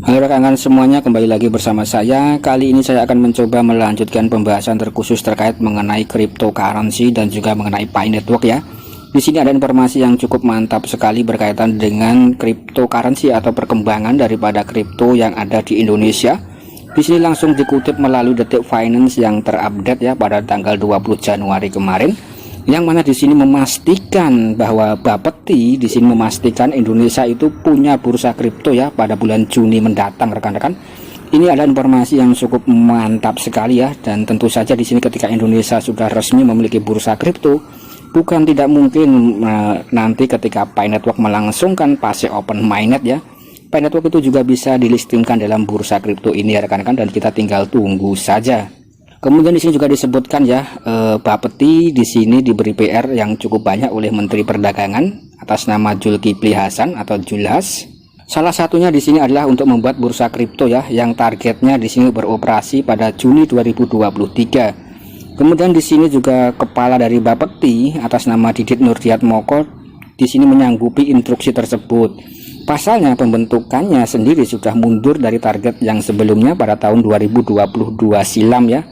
Halo rekan-rekan semuanya, kembali lagi bersama saya. Kali ini saya akan mencoba melanjutkan pembahasan terkhusus terkait mengenai cryptocurrency dan juga mengenai Pi Network ya. Di sini ada informasi yang cukup mantap sekali berkaitan dengan cryptocurrency atau perkembangan daripada kripto yang ada di Indonesia. Di sini langsung dikutip melalui Detik Finance yang terupdate ya pada tanggal 20 Januari kemarin. Yang mana di sini memastikan bahwa Bapeti di sini memastikan Indonesia itu punya bursa kripto ya pada bulan Juni mendatang rekan-rekan. Ini adalah informasi yang cukup mantap sekali ya, dan tentu saja di sini ketika Indonesia sudah resmi memiliki bursa kripto, bukan tidak mungkin nanti ketika Pi Network melangsungkan fase open mainnet ya, Pi Network itu juga bisa dilistingkan dalam bursa kripto ini ya rekan-rekan, dan kita tinggal tunggu saja. Kemudian di sini juga disebutkan ya, Bapeti di sini diberi PR yang cukup banyak oleh Menteri Perdagangan atas nama Zulkifli Hasan atau Julhas. Salah satunya di sini adalah untuk membuat bursa kripto ya, yang targetnya di sini beroperasi pada Juni 2023. Kemudian di sini juga kepala dari Bapeti atas nama Didit Nurdiatmoko di sini menyanggupi instruksi tersebut. Pasalnya pembentukannya sendiri sudah mundur dari target yang sebelumnya pada tahun 2022 silam ya.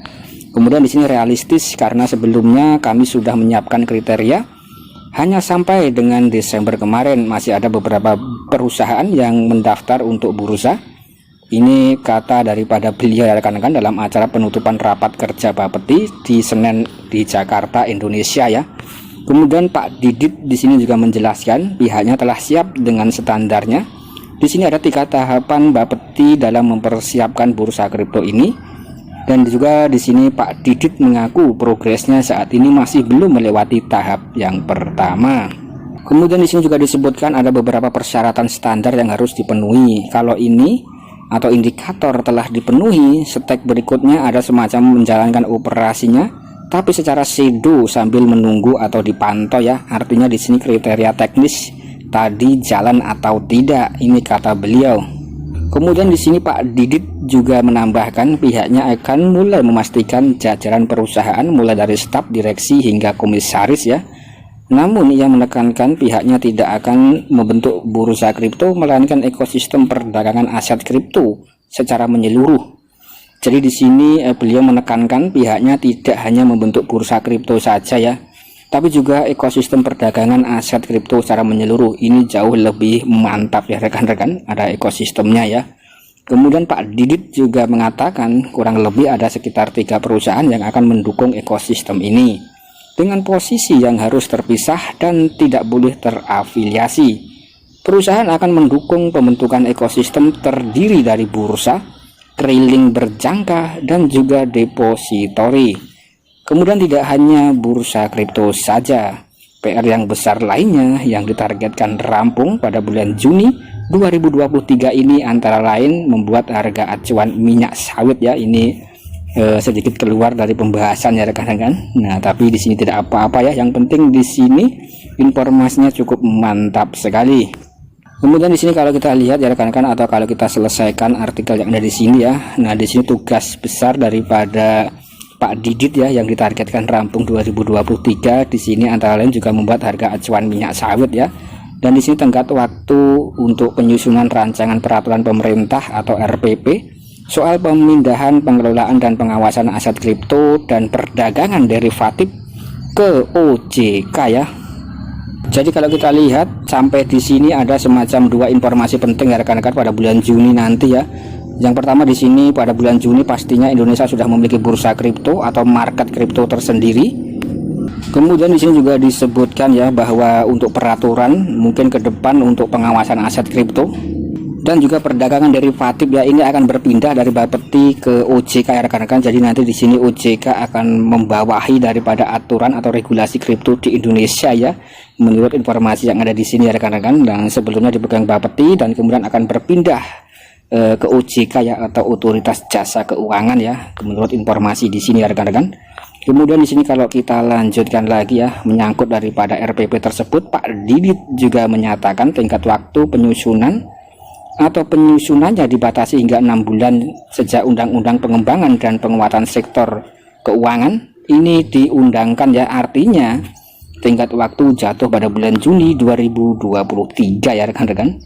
Kemudian di sini realistis karena sebelumnya kami sudah menyiapkan kriteria hanya sampai dengan Desember kemarin masih ada beberapa perusahaan yang mendaftar untuk bursa. Ini kata daripada beliau rekan-rekan dalam acara penutupan rapat kerja Bapeti di Senen di Jakarta, Indonesia ya. Kemudian Pak Didit di sini juga menjelaskan pihaknya telah siap dengan standarnya. Di sini ada 3 tahapan Bapeti dalam mempersiapkan bursa kripto ini. Dan juga di sini Pak Didit mengaku progresnya saat ini masih belum melewati tahap yang pertama. Kemudian di sini juga disebutkan ada beberapa persyaratan standar yang harus dipenuhi. Kalau ini atau indikator telah dipenuhi, step berikutnya ada semacam menjalankan operasinya, tapi secara shadow sambil menunggu atau dipantau ya. Artinya di sini kriteria teknis tadi jalan atau tidak, ini kata beliau. Kemudian di sini Pak Didit juga menambahkan pihaknya akan mulai memastikan jajaran perusahaan mulai dari staf direksi hingga komisaris ya. Namun ia menekankan pihaknya tidak akan membentuk bursa kripto melainkan ekosistem perdagangan aset kripto secara menyeluruh. Jadi di sini beliau menekankan pihaknya tidak hanya membentuk bursa kripto saja ya, tapi juga ekosistem perdagangan aset kripto secara menyeluruh. Ini jauh lebih mantap ya rekan-rekan, ada ekosistemnya ya. Kemudian Pak Didit juga mengatakan kurang lebih ada sekitar 3 perusahaan yang akan mendukung ekosistem ini dengan posisi yang harus terpisah dan tidak boleh terafiliasi. Perusahaan akan mendukung pembentukan ekosistem terdiri dari bursa, trailing berjangka, dan juga depository. Kemudian tidak hanya bursa kripto saja, PR yang besar lainnya yang ditargetkan rampung pada bulan Juni 2023 ini antara lain membuat harga acuan minyak sawit ya. Ini sedikit keluar dari pembahasan ya rekan-rekan. Nah, tapi di sini tidak apa-apa ya. Yang penting di sini informasinya cukup mantap sekali. Kemudian di sini kalau kita lihat ya rekan-rekan, atau kalau kita selesaikan artikel yang ada di sini ya. Nah, di sini tugas besar daripada Pak Didit ya yang ditargetkan rampung 2023 di sini antara lain juga membuat harga acuan minyak sawit ya. Dan di sini tenggat waktu untuk penyusunan rancangan peraturan pemerintah atau RPP soal pemindahan, pengelolaan dan pengawasan aset kripto dan perdagangan derivatif ke OJK ya. Jadi kalau kita lihat sampai di sini ada semacam 2 informasi penting ya rekan-rekan pada bulan Juni nanti ya. Yang pertama di sini pada bulan Juni pastinya Indonesia sudah memiliki bursa kripto atau market kripto tersendiri. Kemudian di sini juga disebutkan ya bahwa untuk peraturan mungkin ke depan untuk pengawasan aset kripto dan juga perdagangan derivatif ya, ini akan berpindah dari Bapeti ke OJK ya rekan-rekan. Jadi nanti di sini OJK akan membawahi daripada aturan atau regulasi kripto di Indonesia ya, menurut informasi yang ada di sini ya rekan-rekan. Dan sebelumnya dipegang Bapeti dan kemudian akan berpindah ke OJK ya, atau Otoritas Jasa Keuangan ya, menurut informasi di sini ya rekan-rekan. Kemudian di sini kalau kita lanjutkan lagi ya menyangkut daripada RPP tersebut, Pak Didit juga menyatakan tingkat waktu penyusunan atau penyusunannya dibatasi hingga 6 bulan sejak Undang-Undang Pengembangan dan Penguatan Sektor Keuangan ini diundangkan ya. Artinya tingkat waktu jatuh pada bulan Juni 2023 ya rekan-rekan.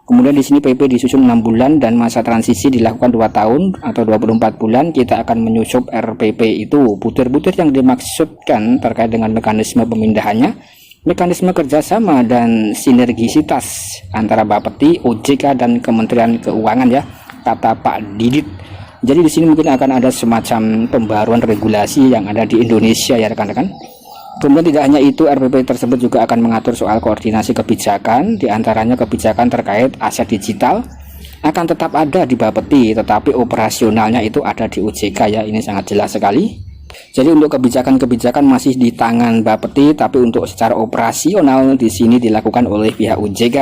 Kemudian di sini PP disusun 6 bulan dan masa transisi dilakukan 2 tahun atau 24 bulan. Kita akan menyusup RPP itu. Butir-butir yang dimaksudkan terkait dengan mekanisme pemindahannya, mekanisme kerjasama dan sinergisitas antara Bapeti, OJK dan Kementerian Keuangan ya, kata Pak Didit. Jadi di sini mungkin akan ada semacam pembaruan regulasi yang ada di Indonesia ya rekan-rekan. Kemudian tidak hanya itu, RPP tersebut juga akan mengatur soal koordinasi kebijakan, diantaranya kebijakan terkait aset digital akan tetap ada di Bapeti, tetapi operasionalnya itu ada di OJK ya, ini sangat jelas sekali. Jadi untuk kebijakan-kebijakan masih di tangan Bapeti, tapi untuk secara operasional di sini dilakukan oleh pihak OJK.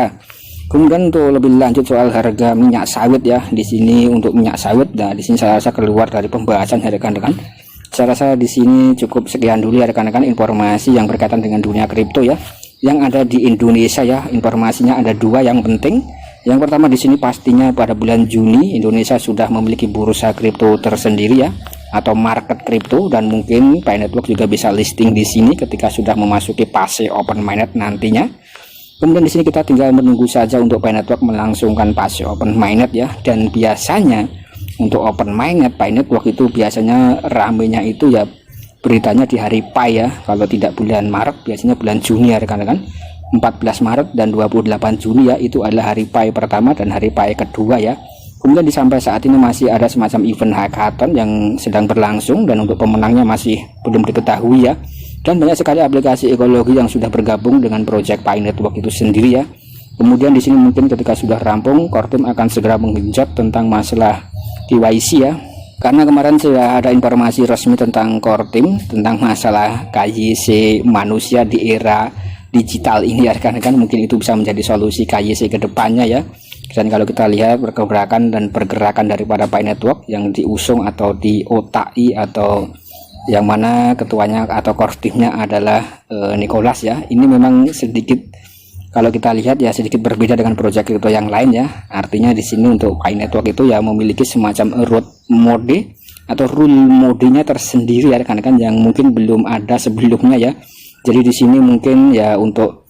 Kemudian untuk lebih lanjut soal harga minyak sawit ya, di sini untuk minyak sawit, nah di sini saya rasa keluar dari pembahasan ya rekan-rekan. Saya rasa di sini cukup sekian dulu ya rekan-rekan informasi yang berkaitan dengan dunia kripto ya, yang ada di Indonesia ya. Informasinya ada 2 yang penting. Yang pertama di sini pastinya pada bulan Juni Indonesia sudah memiliki bursa kripto tersendiri ya, atau market kripto, dan mungkin Pi Network juga bisa listing di sini ketika sudah memasuki fase open mainnet nantinya. Kemudian di sini kita tinggal menunggu saja untuk Pi Network melangsungkan fase open mainnet ya, dan biasanya untuk open mainnet Pi Network itu biasanya ramenya itu ya beritanya di hari Pi ya. Kalau tidak bulan Maret, biasanya bulan Juni ya rekan-rekan. 14 Maret dan 28 Juni ya, itu adalah hari Pi pertama dan hari Pi kedua ya. Kemudian sampai saat ini masih ada semacam event hackathon yang sedang berlangsung, dan untuk pemenangnya masih belum diketahui ya. Dan banyak sekali aplikasi ekologi yang sudah bergabung dengan project Pi Network itu sendiri ya. Kemudian di sini mungkin ketika sudah rampung, Core Team akan segera menggenjot tentang masalah KYC ya, karena kemarin sudah ada informasi resmi tentang Core Team tentang masalah KYC manusia di era digital ini ya rekan-rekan. Mungkin itu bisa menjadi solusi KYC ke depannya ya. Dan kalau kita lihat pergerakan dan pergerakan daripada Pi Network yang diusung atau diotaki atau yang mana ketuanya atau core teamnya adalah Nicholas ya, ini memang sedikit kalau kita lihat ya sedikit berbeda dengan proyek kripto yang lain ya. Artinya di sini untuk Pi Network itu ya memiliki semacam root mode atau rule modenya tersendiri ya rekan-rekan, yang mungkin belum ada sebelumnya ya. Jadi di sini mungkin ya untuk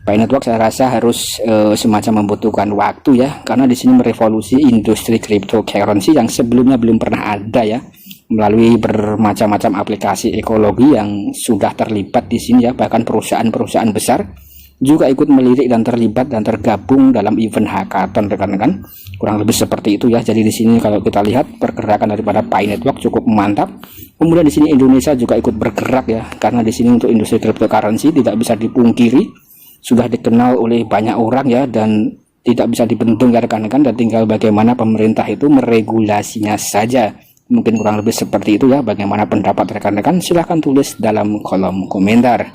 Pi Network saya rasa harus semacam membutuhkan waktu ya, karena di sini merevolusi industri cryptocurrency yang sebelumnya belum pernah ada ya, melalui bermacam-macam aplikasi ekologi yang sudah terlibat di sini ya. Bahkan perusahaan-perusahaan besar juga ikut melirik dan terlibat dan tergabung dalam event hackathon rekan-rekan. Kurang lebih seperti itu ya. Jadi di sini kalau kita lihat pergerakan daripada Pi Network cukup mantap. Kemudian di sini Indonesia juga ikut bergerak ya, karena di sini untuk industri cryptocurrency tidak bisa dipungkiri sudah dikenal oleh banyak orang ya, dan tidak bisa dibendung ya rekan-rekan, dan tinggal bagaimana pemerintah itu meregulasinya saja. Mungkin kurang lebih seperti itu ya. Bagaimana pendapat rekan-rekan? Silahkan tulis dalam kolom komentar.